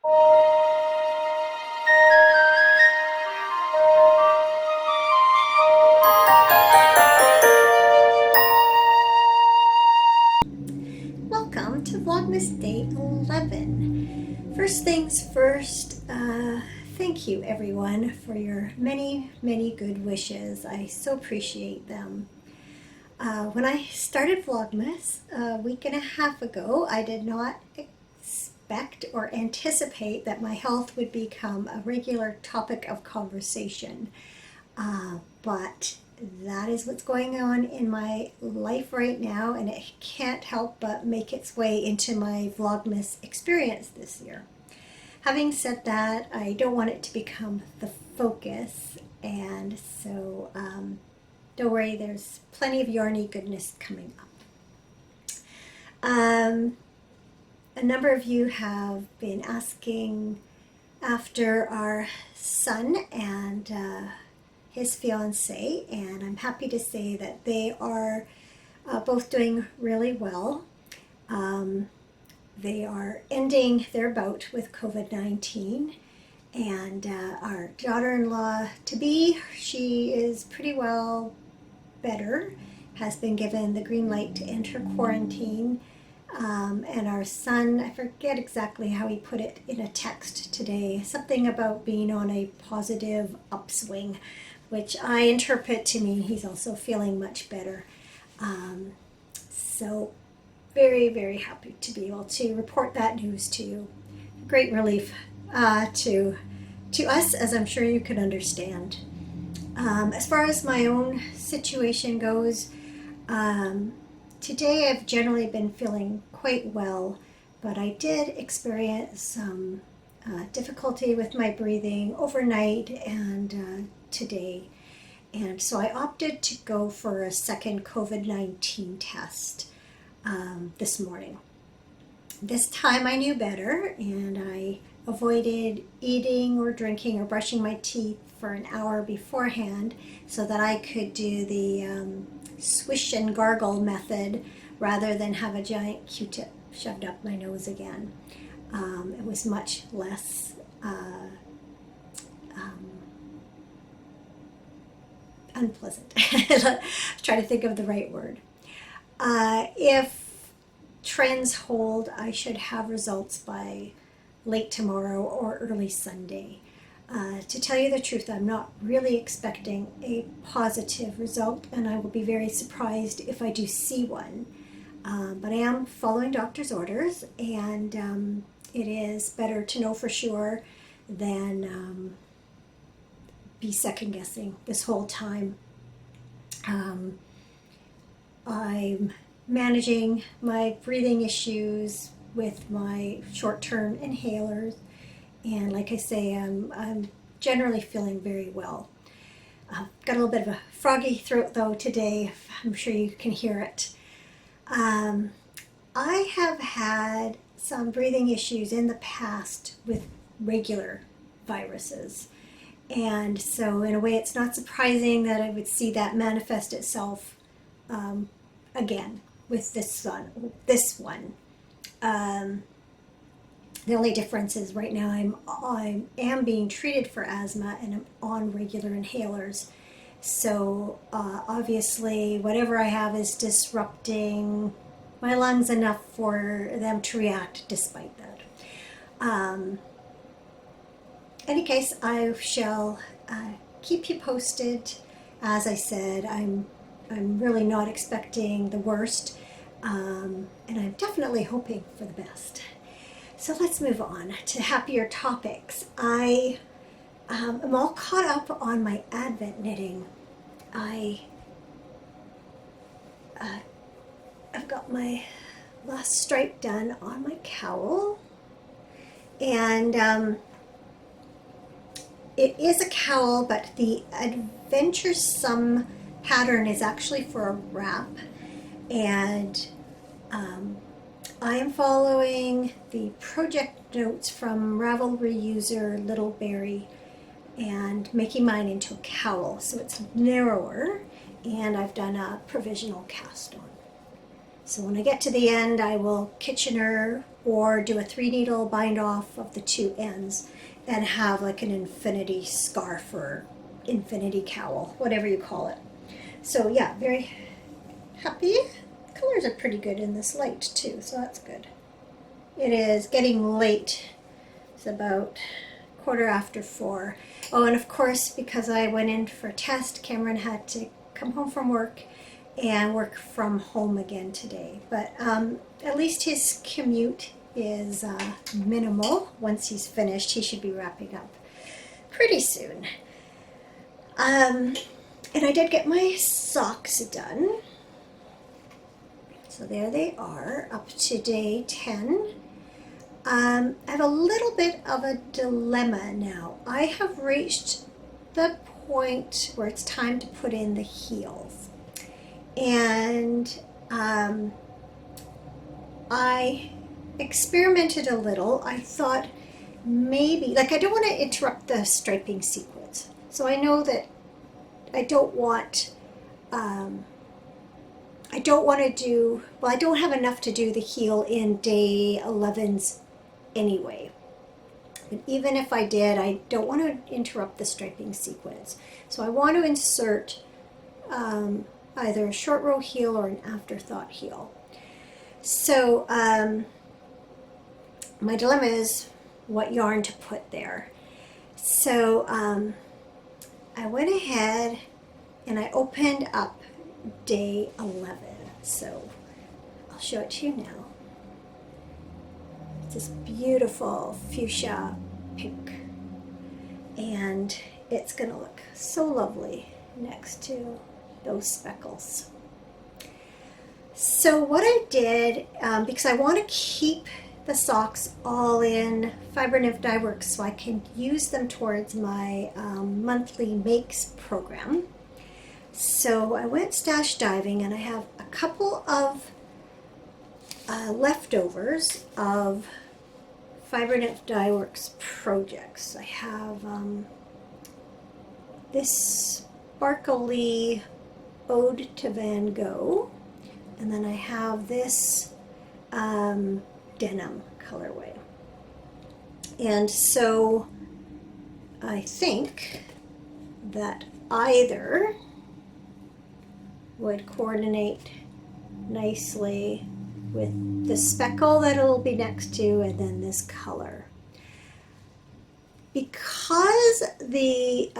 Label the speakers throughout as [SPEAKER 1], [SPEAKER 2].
[SPEAKER 1] Welcome to Vlogmas Day 11. First things first, thank you everyone for your many good wishes. I so appreciate them. When I started Vlogmas a week and a half ago, I did not expect or anticipate that my health would become a regular topic of conversation. But that is what's going on in my life right now, and it can't help but make its way into my Vlogmas experience this year. Having said that, I don't want it to become the focus, and so don't worry, there's plenty of yarny goodness coming up. A number of you have been asking after our son and his fiance, and I'm happy to say that they are both doing really well. They are ending their bout with COVID-19, and our daughter-in-law to be, she is pretty well better, has been given the green light to enter quarantine. And our son, I forget exactly how he put it in a text today, something about being on a positive upswing, which I interpret to mean he's also feeling much better. So very happy to be able to report that news to you. Great relief to us, as I'm sure you can understand. As far as my own situation goes, today I've generally been feeling quite well, but I did experience some difficulty with my breathing overnight and today. And so I opted to go for a second COVID-19 test this morning. This time I knew better, and I avoided eating or drinking or brushing my teeth for an hour beforehand so that I could do the swish and gargle method rather than have a giant Q-tip shoved up my nose again. It was much less unpleasant. Try to think of the right word. If trends hold, I should have results by late tomorrow or early Sunday. To tell you the truth, I'm not really expecting a positive result, and I will be very surprised if I do see one. But I am following doctor's orders, and it is better to know for sure than be second guessing this whole time. I'm managing my breathing issues with my short-term inhalers, and like I say, I'm generally feeling very well. Got a little bit of a froggy throat though today. I'm sure you can hear it. I have had some breathing issues in the past with regular viruses, and so in a way it's not surprising that I would see that manifest itself again with this one. The only difference is right now I am being treated for asthma and I'm on regular inhalers. So obviously whatever I have is disrupting my lungs enough for them to react despite that. Any case, I shall keep you posted. As I said, I'm really not expecting the worst, and I'm definitely hoping for the best. So let's move on to happier topics. I am all caught up on my Advent knitting. I've got my last stripe done on my cowl, and it is a cowl, but the adventuresome pattern is actually for a wrap, and I am following the project notes from Ravelry user Littleberry and making mine into a cowl, so it's narrower, and I've done a provisional cast on. So when I get to the end, I will Kitchener or do a 3-needle bind off of the 2 ends and have like an infinity scarf or infinity cowl, whatever you call it. So yeah, very happy. Colors are pretty good in this light too, so that's good. It is getting late. It's about 4:15. Oh, and of course, because I went in for a test, Cameron had to come home from work and work from home again today. But at least his commute is minimal. Once he's finished, he should be wrapping up pretty soon. And I did get my socks done. So there they are, up to day 10. I have a little bit of a dilemma now. I have reached the point where it's time to put in the heels. And I experimented a little. I thought maybe, like, I don't want to interrupt the striping sequence. So I know that I don't want to do, well, I don't have enough to do the heel in day 11's anyway. But even if I did, I don't want to interrupt the striping sequence. So I want to insert either a short row heel or an afterthought heel. So my dilemma is what yarn to put there. So I went ahead and I opened up day 11. So I'll show it to you now. It's this beautiful fuchsia pink, and it's going to look so lovely next to those speckles. So what I did, because I want to keep the socks all in Fiber Nymph Dye Works so I can use them towards my monthly makes program. So I went stash diving, and I have a couple of leftovers of Fiber Nymph Dye Works projects. I have this sparkly Ode to Van Gogh, and then I have this denim colorway. And so I think that either would coordinate nicely with the speckle that it'll be next to, and then this color. Because the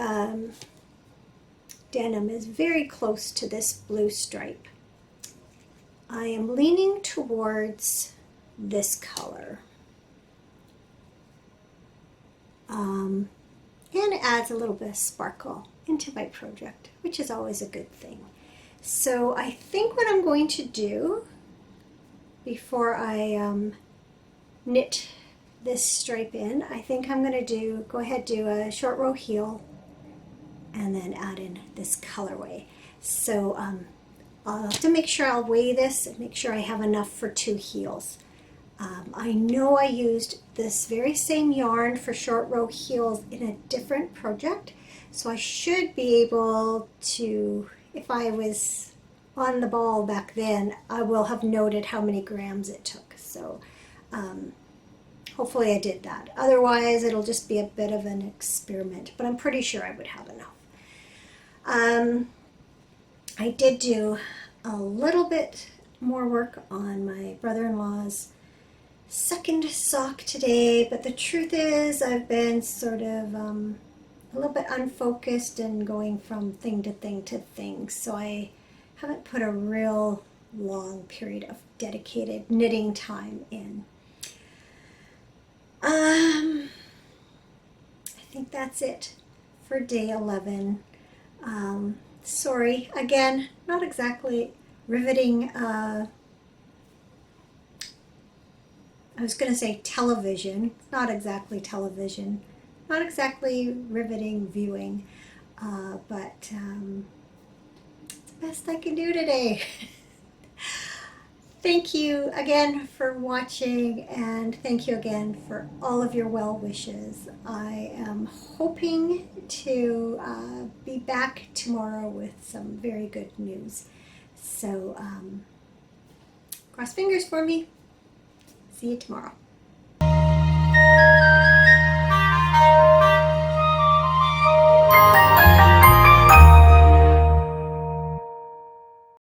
[SPEAKER 1] denim is very close to this blue stripe, I am leaning towards this color. And it adds a little bit of sparkle into my project, which is always a good thing. So I think what I'm going to do before I knit this stripe in, I think I'm going to go ahead do a short row heel and then add in this colorway. So I'll have to make sure I'll weigh this and make sure I have enough for 2 heels. I know I used this very same yarn for short row heels in a different project, so I should be able to, if I was on the ball back then, I will have noted how many grams it took. So hopefully I did that. Otherwise, it'll just be a bit of an experiment, but I'm pretty sure I would have enough. I did do a little bit more work on my brother-in-law's second sock today, but the truth is I've been sort of a little bit unfocused and going from thing to thing to thing, so I haven't put a real long period of dedicated knitting time in. I think that's it for day 11. Sorry, again, not exactly riveting, I was going to say television, not exactly television, not exactly riveting viewing, but it's the best I can do today. Thank you again for watching, and thank you again for all of your well wishes. I am hoping to be back tomorrow with some very good news. So cross fingers for me. See you tomorrow.